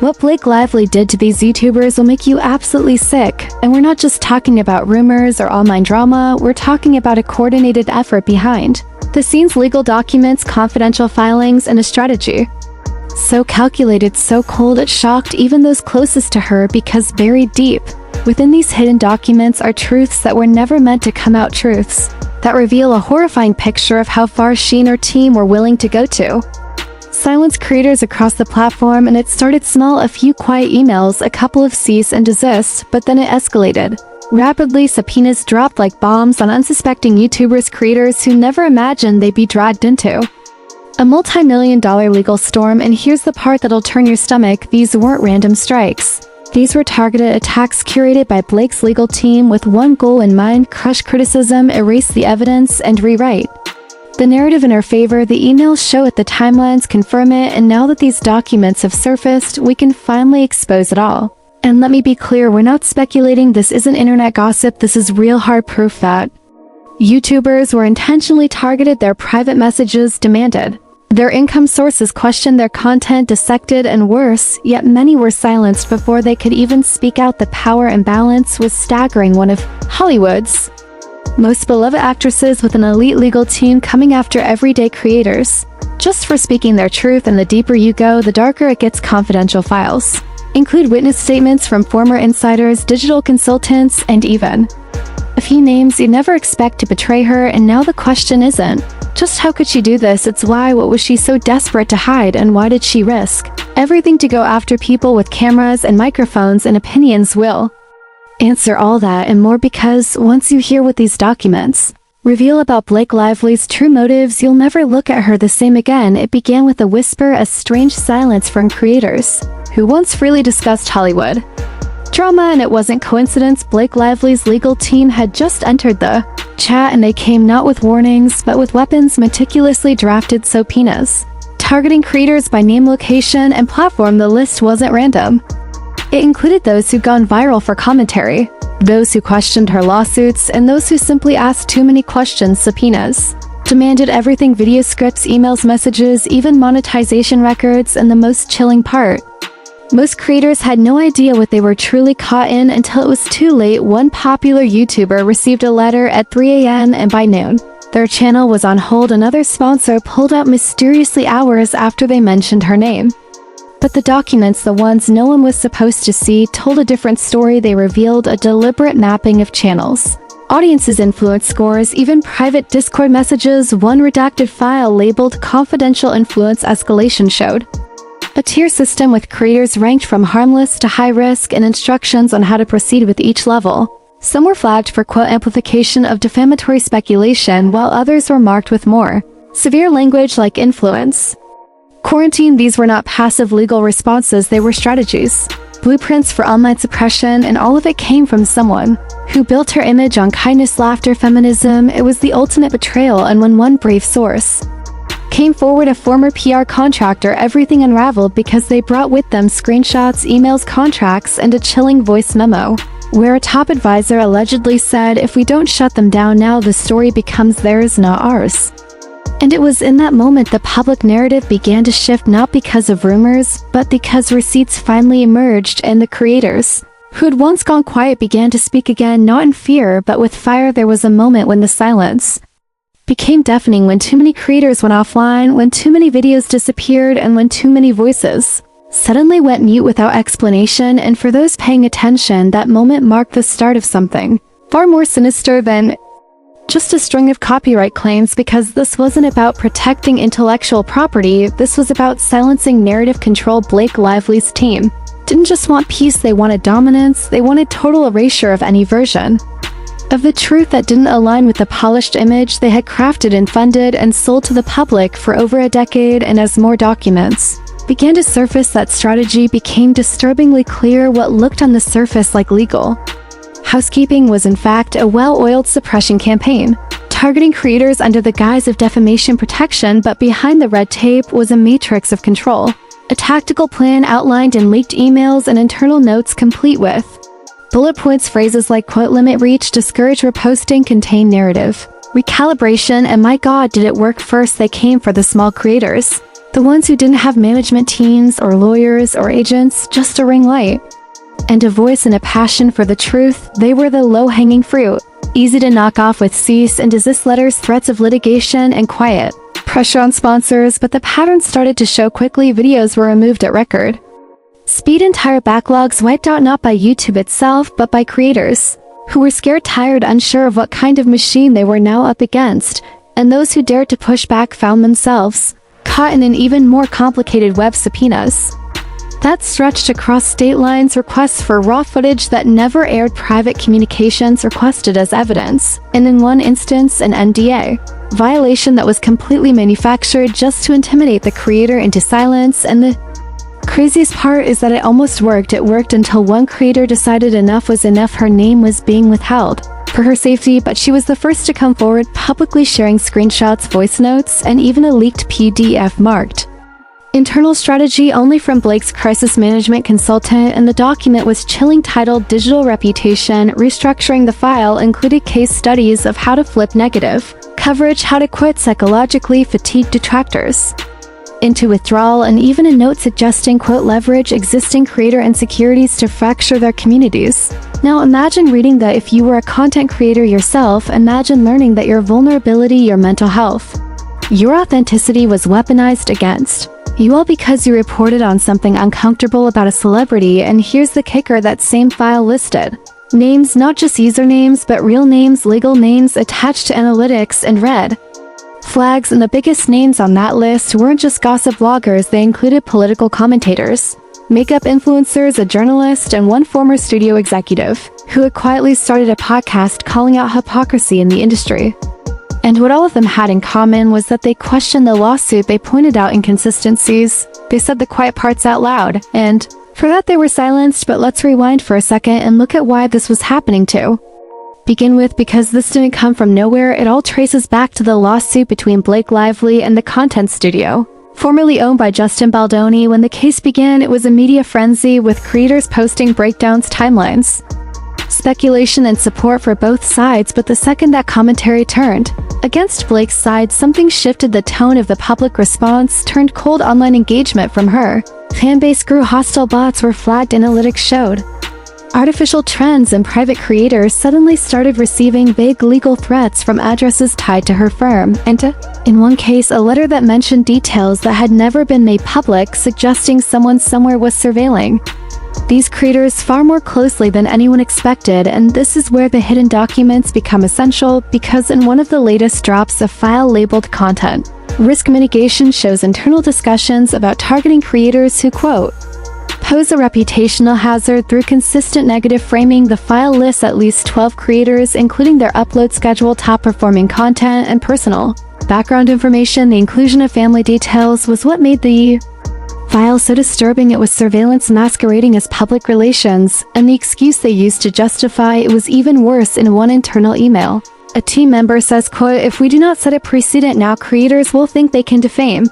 What Blake Lively did to these YouTubers will make you absolutely sick, and we're not just talking about rumors or online drama, we're talking about a coordinated effort behind the scenes, legal documents, confidential filings, and a strategy. So calculated, so cold, it shocked even those closest to her, because buried deep within these hidden documents are truths that were never meant to come out, truths that reveal a horrifying picture of how far she and her team were willing to go to silence creators across the platform. And it started small, a few quiet emails, a couple of cease and desist, but then it escalated. Rapidly, subpoenas dropped like bombs on unsuspecting YouTubers, creators who never imagined they'd be dragged into a multi-million-dollar legal storm. And here's the part that'll turn your stomach: these weren't random strikes. These were targeted attacks curated by Blake's legal team with one goal in mind: crush criticism, erase the evidence, and rewrite the narrative in her favor. The emails show it, the timelines confirm it, and now that these documents have surfaced, we can finally expose it all. And let me be clear, we're not speculating, this isn't internet gossip, this is real hard proof that YouTubers were intentionally targeted, their private messages demanded, their income sources questioned, their content dissected, and worse, yet many were silenced before they could even speak out. The power imbalance was staggering. One of Hollywood's most beloved actresses with an elite legal team coming after everyday creators just for speaking their truth. And the deeper you go, the darker it gets. Confidential files include witness statements from former insiders, digital consultants, and even a few names you never expect to betray her. And now the question isn't just how could she do this, it's why. What was she so desperate to hide, and why did she risk everything to go after people with cameras and microphones and opinions? Will answer all that and more, because once you hear what these documents reveal about Blake Lively's true motives, you'll never look at her the same again. It began with a whisper, a strange silence from creators who once freely discussed Hollywood drama, and it wasn't coincidence. Blake Lively's legal team had just entered the chat, and they came not with warnings, but with weapons: meticulously drafted subpoenas targeting creators by name, location, and platform. The list wasn't random. It included those who'd gone viral for commentary, those who questioned her lawsuits, and those who simply asked too many questions. Subpoenas demanded everything: video scripts, emails, messages, even monetization records. And the most chilling part, most creators had no idea what they were truly caught in until it was too late. One popular YouTuber received a letter at 3 a.m. and by noon, their channel was on hold. Another sponsor pulled out mysteriously hours after they mentioned her name. But the documents, the ones no one was supposed to see, told a different story. They revealed a deliberate mapping of channels, audiences, influence scores, even private Discord messages. One redacted file labeled confidential influence escalation showed a tier system with creators ranked from harmless to high risk, and instructions on how to proceed with each level. Some were flagged for quote amplification of defamatory speculation, while others were marked with more severe language like influence quarantine. These were not passive legal responses, they were strategies, blueprints for online suppression, and all of it came from someone who built her image on kindness, laughter, feminism. It was the ultimate betrayal, and when one brave source came forward, a former PR contractor, everything unraveled, because they brought with them screenshots, emails, contracts, and a chilling voice memo where a top advisor allegedly said, "If we don't shut them down now, the story becomes theirs, not ours." And it was in that moment the public narrative began to shift, not because of rumors, but because receipts finally emerged, and the creators who had once gone quiet began to speak again, not in fear, but with fire. There was a moment when the silence became deafening, when too many creators went offline, when too many videos disappeared, and when too many voices suddenly went mute without explanation. And for those paying attention, that moment marked the start of something far more sinister than just a string of copyright claims, because this wasn't about protecting intellectual property, this was about silencing narrative control. Blake Lively's team didn't just want peace, they wanted dominance. They wanted total erasure of any version of the truth that didn't align with the polished image they had crafted and funded and sold to the public for over a decade. And as more documents began to surface, that strategy became disturbingly clear. What looked on the surface like legal housekeeping was in fact a well-oiled suppression campaign, targeting creators under the guise of defamation protection. But behind the red tape was a matrix of control, a tactical plan outlined in leaked emails and internal notes, complete with bullet points, phrases like quote limit reach, discourage reposting, contain narrative recalibration. And my god, did it work! First they came for the small creators, The ones who didn't have management teams or lawyers or agents, just a ring light. And a voice and a passion for the truth, they were the low-hanging fruit. Easy to knock off with cease and desist letters, threats of litigation, and quiet pressure on sponsors, but the pattern started to show quickly. Videos were removed at record speed, entire backlogs wiped out, not by YouTube itself, but by creators who were scared, tired, unsure of what kind of machine they were now up against, and those who dared to push back found themselves caught in an even more complicated web of subpoenas that stretched across state lines, requests for raw footage that never aired, private communications requested as evidence, and in one instance an NDA violation that was completely manufactured just to intimidate the creator into silence. And the craziest part is that it almost worked. It worked until one creator decided enough was enough. Her name was being withheld for her safety, but she was the first to come forward, publicly sharing screenshots, voice notes, and even a leaked PDF marked internal strategy only from Blake's crisis management consultant, and the document was chilling, titled Digital Reputation. Restructuring the file included case studies of how to flip negative coverage, how to quit psychologically fatigued detractors into withdrawal, and even a note suggesting, quote, leverage existing creator insecurities to fracture their communities. Now imagine reading that if you were a content creator yourself. Imagine learning that your vulnerability, your mental health, your authenticity was weaponized against you, all because you reported on something uncomfortable about a celebrity. And here's the kicker: that same file listed names, not just usernames, but real names, legal names attached to analytics and red flags. And the biggest names on that list weren't just gossip bloggers. They included political commentators, makeup influencers, a journalist, and one former studio executive who had quietly started a podcast calling out hypocrisy in the industry. And what all of them had in common was that they questioned the lawsuit. They pointed out inconsistencies. They said the quiet parts out loud, and for that they were silenced. But let's rewind for a second and look at why this was happening to begin with, because this didn't come from nowhere. It all traces back to the lawsuit between Blake Lively and the content studio, formerly owned by Justin Baldoni. When the case began, it was a media frenzy, with creators posting breakdowns, timelines, speculation, and support for both sides. But the second that commentary turned against Blake's side, something shifted. The tone of the public response turned cold. Online engagement from her fanbase grew. Hostile bots were flagged. Analytics showed artificial trends, and private creators suddenly started receiving vague legal threats from addresses tied to her firm, and in one case, a letter that mentioned details that had never been made public, suggesting someone somewhere was surveilling these creators far more closely than anyone expected. And this is where the hidden documents become essential, because in one of the latest drops, a file labeled Content Risk Mitigation shows internal discussions about targeting creators who, quote, pose a reputational hazard through consistent negative framing. The file lists at least 12 creators, including their upload schedule, top performing content, and personal background information. The inclusion of family details was what made the file so disturbing. It was surveillance masquerading as public relations, and the excuse they used to justify it was even worse. In one internal email, a team member says, quote, if we do not set a precedent now, creators will think they can defame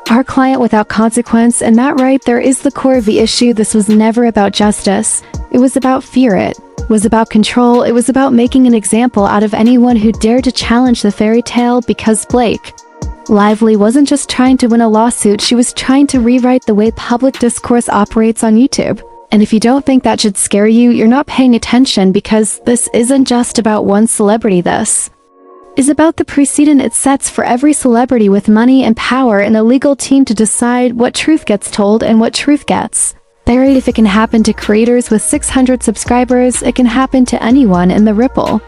our client without consequence. And that right there is the core of the issue. This was never about justice. It was about fear. It was about control. It was about making an example out of anyone who dared to challenge the fairy tale, because Blake Lively wasn't just trying to win a lawsuit, she was trying to rewrite the way public discourse operates on YouTube. And if you don't think that should scare you, you're not paying attention, because this isn't just about one celebrity. This is about the precedent it sets for every celebrity with money and power and a legal team to decide what truth gets told and what truth gets buried. If it can happen to creators with 600 subscribers, it can happen to anyone, and the ripple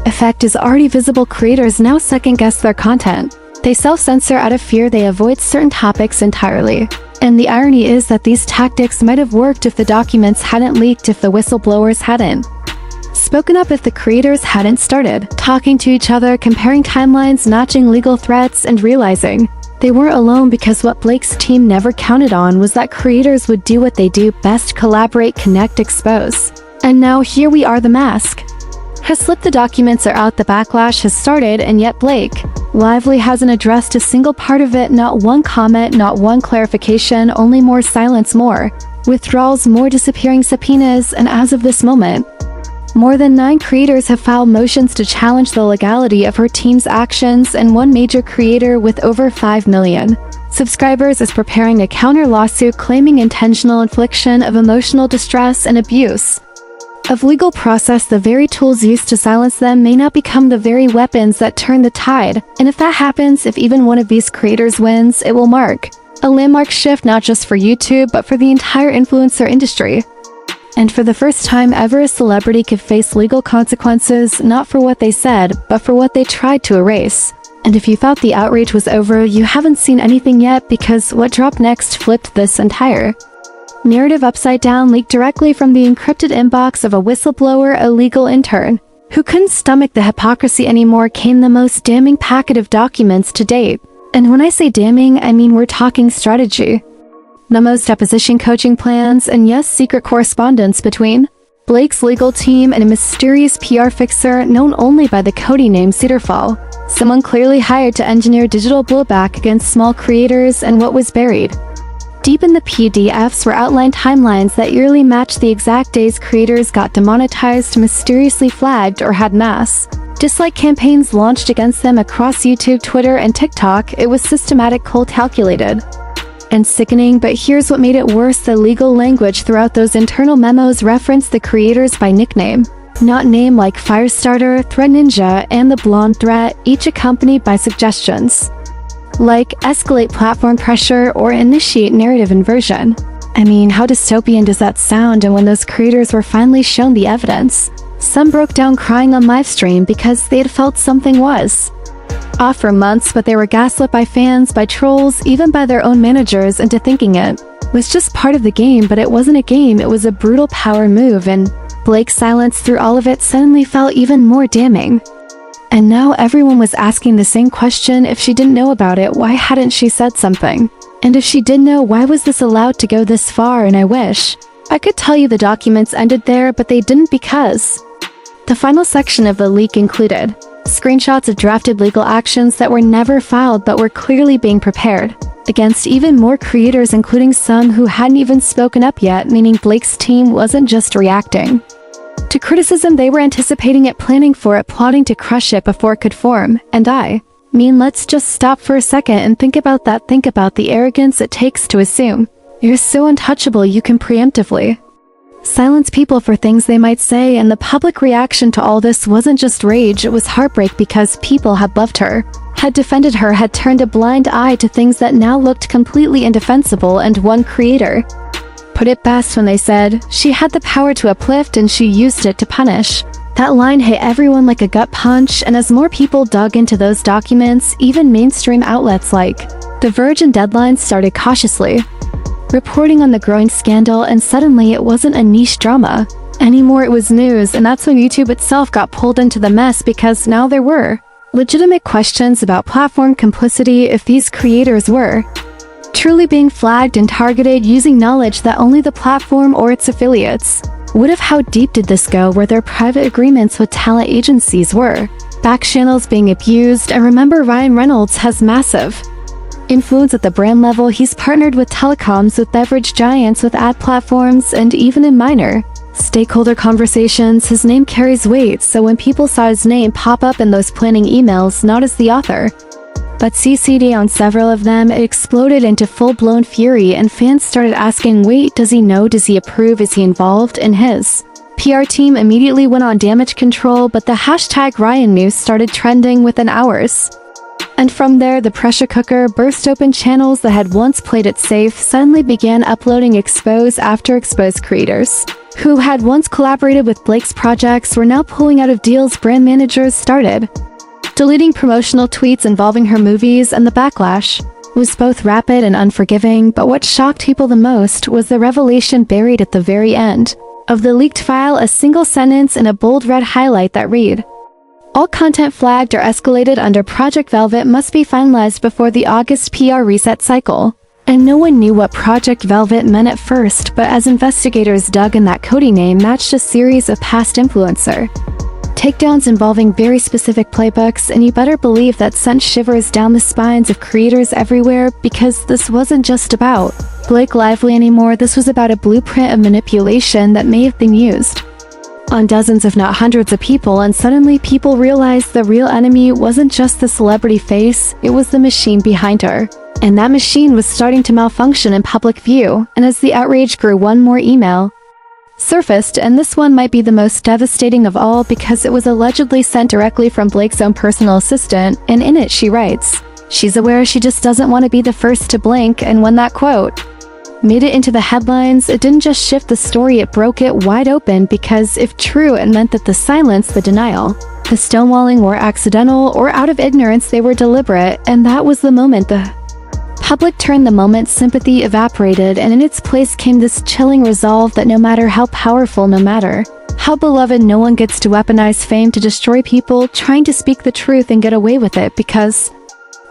effect is already visible. Creators now second-guess their content. They self-censor out of fear. They avoid certain topics entirely. And the irony is that these tactics might have worked if the documents hadn't leaked, if the whistleblowers hadn't spoken up, if the creators hadn't started talking to each other, comparing timelines, matching legal threats, and realizing they weren't alone. Because what Blake's team never counted on was that creators would do what they do best: collaborate, connect, expose. And now here we are. The mask has slipped. The documents are out. The backlash has started, and yet Blake Lively hasn't addressed a single part of it. Not one comment, not one clarification, only more silence, more withdrawals, more disappearing subpoenas. And as of this moment, more than 9 creators have filed motions to challenge the legality of her team's actions, and one major creator with over 5 million Subscribers is preparing a counter-lawsuit claiming intentional infliction of emotional distress and abuse of legal process. The very tools used to silence them may not become the very weapons that turn the tide, and if that happens, if even one of these creators wins, it will mark a landmark shift not just for YouTube, but for the entire influencer industry. And for the first time ever, a celebrity could face legal consequences, not for what they said, but for what they tried to erase. And if you thought the outrage was over, you haven't seen anything yet, because what dropped next flipped this entire narrative upside down. Leaked directly from the encrypted inbox of a whistleblower, a legal intern, who couldn't stomach the hypocrisy anymore, came the most damning packet of documents to date. And when I say damning, I mean we're talking strategy. The most deposition coaching plans, and yes, secret correspondence between Blake's legal team and a mysterious PR fixer known only by the code name Cedarfall, someone clearly hired to engineer digital blowback against small creators. And what was buried deep in the PDFs were outlined timelines that eerily matched the exact days creators got demonetized, mysteriously flagged, or had mass dislike campaigns launched against them across YouTube, Twitter, and TikTok. It was systematic, cold calculated, and sickening. But here's what made it worse: the legal language throughout those internal memos referenced the creators by nickname, not name, like Firestarter, Threat Ninja, and the Blonde Threat, each accompanied by suggestions like escalate platform pressure or initiate narrative inversion. I mean, how dystopian does that sound? And when those creators were finally shown the evidence, some broke down crying on livestream because they had felt something was off for months, but they were gaslit by fans, by trolls, even by their own managers into thinking it was just part of the game. But it wasn't a game, it was a brutal power move, and Blake's silence through all of it suddenly felt even more damning. And now everyone was asking the same question: if she didn't know about it, why hadn't she said something? And if she did know, why was this allowed to go this far? And I wish I could tell you the documents ended there, but they didn't, because the final section of the leak included screenshots of drafted legal actions that were never filed but were clearly being prepared against even more creators, including some who hadn't even spoken up yet, meaning Blake's team wasn't just reacting to criticism, they were anticipating it, planning for it, plotting to crush it before it could form. And I mean, let's just stop for a second and think about that. Think about the arrogance it takes to assume you're so untouchable you can preemptively silence people for things they might say. And the public reaction to all this wasn't just rage, it was heartbreak, because people had loved her, had defended her, had turned a blind eye to things that now looked completely indefensible. And one creator put it best when they said, she had the power to uplift and she used it to punish. That line hit everyone like a gut punch, and as more people dug into those documents, even mainstream outlets like The Verge and Deadline started cautiously reporting on the growing scandal. And suddenly it wasn't a niche drama anymore, it was news. And that's when YouTube itself got pulled into the mess, because now there were legitimate questions about platform complicity. If these creators were truly being flagged and targeted using knowledge that only the platform or its affiliates would have, how deep did this go? Were there private agreements with talent agencies? Were back channels being abused? And remember, Ryan Reynolds has massive influence at the brand level. He's partnered with telecoms, with beverage giants, with ad platforms, and even in minor stakeholder conversations, his name carries weight. So when people saw his name pop up in those planning emails, not as the author, but CC'd on several of them, it exploded into full-blown fury, and fans started asking, wait, does he know? Does he approve? Is he involved? And his PR team immediately went on damage control, but the hashtag Ryan News started trending within hours. And from there, the pressure cooker burst open. Channels that had once played it safe suddenly began uploading expose after expose. Creators who had once collaborated with Blake's projects were now pulling out of deals. Brand managers started deleting promotional tweets involving her movies, and the backlash was both rapid and unforgiving. But what shocked people the most was the revelation buried at the very end of the leaked file: a single sentence in a bold red highlight that read, all content flagged or escalated under Project Velvet must be finalized before the August PR reset cycle. And no one knew what Project Velvet meant at first, but as investigators dug in, that coding name matched a series of past influencer takedowns involving very specific playbooks, and you better believe that sent shivers down the spines of creators everywhere, because this wasn't just about Blake Lively anymore. This was about a blueprint of manipulation that may have been used on dozens if not hundreds of people. And suddenly people realized the real enemy wasn't just the celebrity face, it was the machine behind her. And that machine was starting to malfunction in public view, and as the outrage grew, one more email surfaced, and this one might be the most devastating of all because it was allegedly sent directly from Blake's own personal assistant, and in it she writes, she's aware she just doesn't want to be the first to blink, and when that quote made it into the headlines, it didn't just shift the story, it broke it wide open, because if true, it meant that the silence, the denial, the stonewalling were accidental, or out of ignorance they were deliberate, and that was the moment the public turned. The moment sympathy evaporated, and in its place came this chilling resolve that no matter how powerful, no matter how beloved, no one gets to weaponize fame to destroy people trying to speak the truth and get away with it, because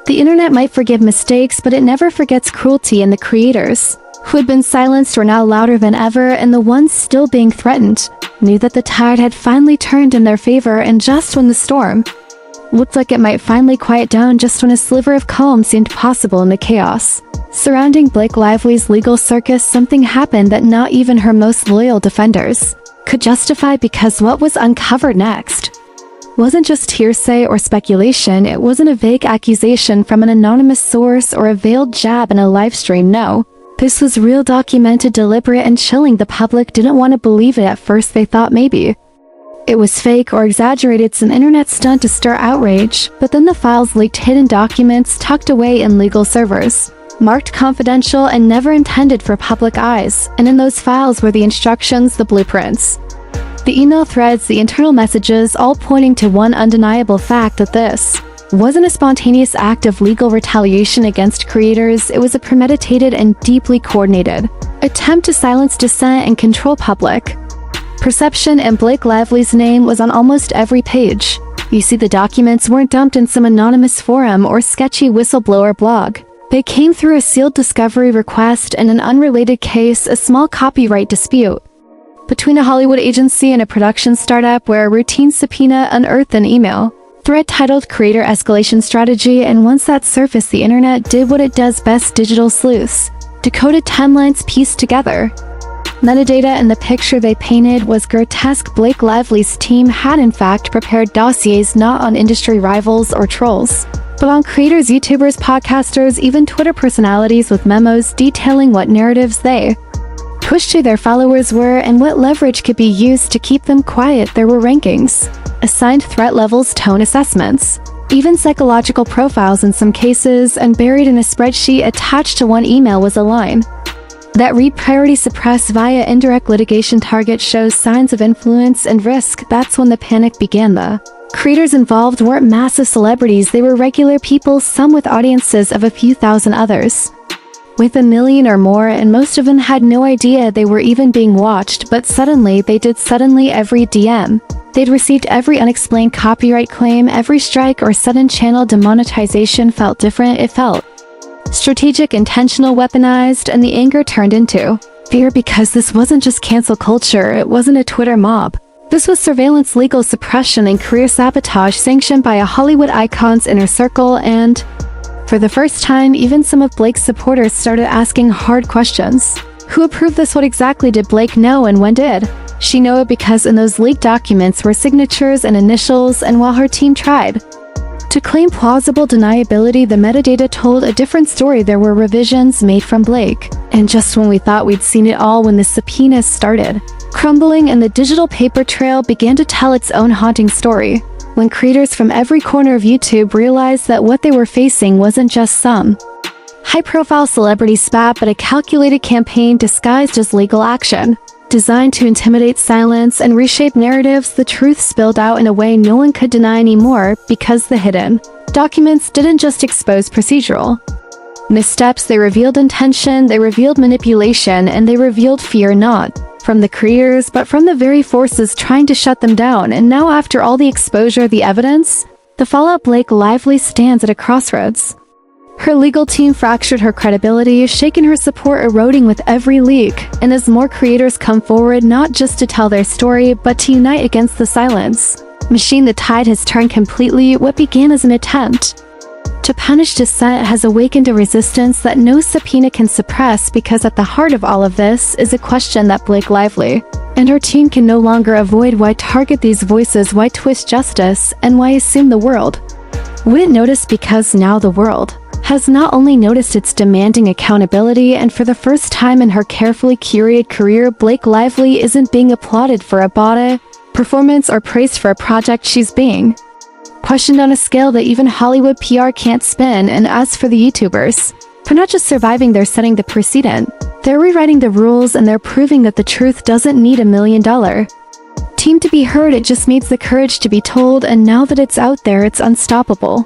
the internet might forgive mistakes, but it never forgets cruelty, and the creators, who had been silenced, were now louder than ever, and the ones still being threatened knew that the tide had finally turned in their favor, and just when the storm looked like it might finally quiet down, just when a sliver of calm seemed possible in the chaos surrounding Blake Lively's legal circus, something happened that not even her most loyal defenders could justify, because what was uncovered next wasn't just hearsay or speculation. It wasn't a vague accusation from an anonymous source or a veiled jab in a live stream. No, this was real, documented, deliberate, and chilling. The public didn't want to believe it at first. They thought maybe it was fake or exaggerated, some internet stunt to stir outrage, but then the files leaked, hidden documents tucked away in legal servers, marked confidential and never intended for public eyes, and in those files were the instructions, the blueprints, the email threads, the internal messages, all pointing to one undeniable fact, that this wasn't a spontaneous act of legal retaliation against creators. It was a premeditated and deeply coordinated attempt to silence dissent and control public perception, and Blake Lively's name was on almost every page. You see, the documents weren't dumped in some anonymous forum or sketchy whistleblower blog. They came through a sealed discovery request in an unrelated case, a small copyright dispute between a Hollywood agency and a production startup, where a routine subpoena unearthed an email thread titled Creator Escalation Strategy, and once that surfaced, the internet did what it does best: digital sleuths decoded timelines pieced together metadata, and the picture they painted was grotesque. Blake Lively's team had in fact prepared dossiers not on industry rivals or trolls, but on creators, YouTubers, podcasters, even Twitter personalities, with memos detailing what narratives they pushed to their followers were and what leverage could be used to keep them quiet. There were rankings, assigned threat levels, tone assessments, even psychological profiles in some cases, and buried in a spreadsheet attached to one email was a line that read priority suppress via indirect litigation, target shows signs of influence and risk. That's when the panic began. The creators involved weren't massive celebrities, they were regular people, some with audiences of a few thousand, others with 1 million or more, and most of them had no idea they were even being watched, but suddenly they did. Suddenly every DM they'd received, every unexplained copyright claim, every strike or sudden channel demonetization felt different. It felt strategic, intentional, weaponized, and the anger turned into fear, because this wasn't just cancel culture, it wasn't a Twitter mob. This was surveillance, legal suppression, and career sabotage sanctioned by a Hollywood icon's inner circle, and for the first time, even some of Blake's supporters started asking hard questions. Who approved this? What exactly did Blake know, and when did she know it? Because in those leaked documents were signatures and initials, and while her team tried to claim plausible deniability, the metadata told a different story. There were revisions made from Blake, and just when we thought we'd seen it all, when the subpoenas started crumbling and the digital paper trail began to tell its own haunting story, when creators from every corner of YouTube realized that what they were facing wasn't just some high-profile celebrity spat, but a calculated campaign disguised as legal action, designed to intimidate, silence, and reshape narratives. The truth spilled out in a way no one could deny anymore, because the hidden documents didn't just expose procedural missteps, they revealed intention, they revealed manipulation, and they revealed fear, not from the creators, but from the very forces trying to shut them down. And now, after all the exposure, the evidence, the fallout, Blake Lively stands at a crossroads. Her legal team fractured her credibility, shaken, her support eroding with every leak, and as more creators come forward, not just to tell their story, but to unite against the silence machine, the tide has turned completely. What began as an attempt to punish dissent has awakened a resistance that no subpoena can suppress, because at the heart of all of this is a question that Blake Lively and her team can no longer avoid. Why target these voices? Why twist justice? And why assume the world wouldn't notice? Because now the world has not only noticed its demanding accountability, and for the first time in her carefully curated career, Blake Lively isn't being applauded for a body performance or praised for a project. She's being questioned on a scale that even Hollywood PR can't spin. And as for the YouTubers, for not just surviving, they're setting the precedent. They're rewriting the rules, and they're proving that the truth doesn't need $1 million team to be heard, it just needs the courage to be told, and now that it's out there, it's unstoppable.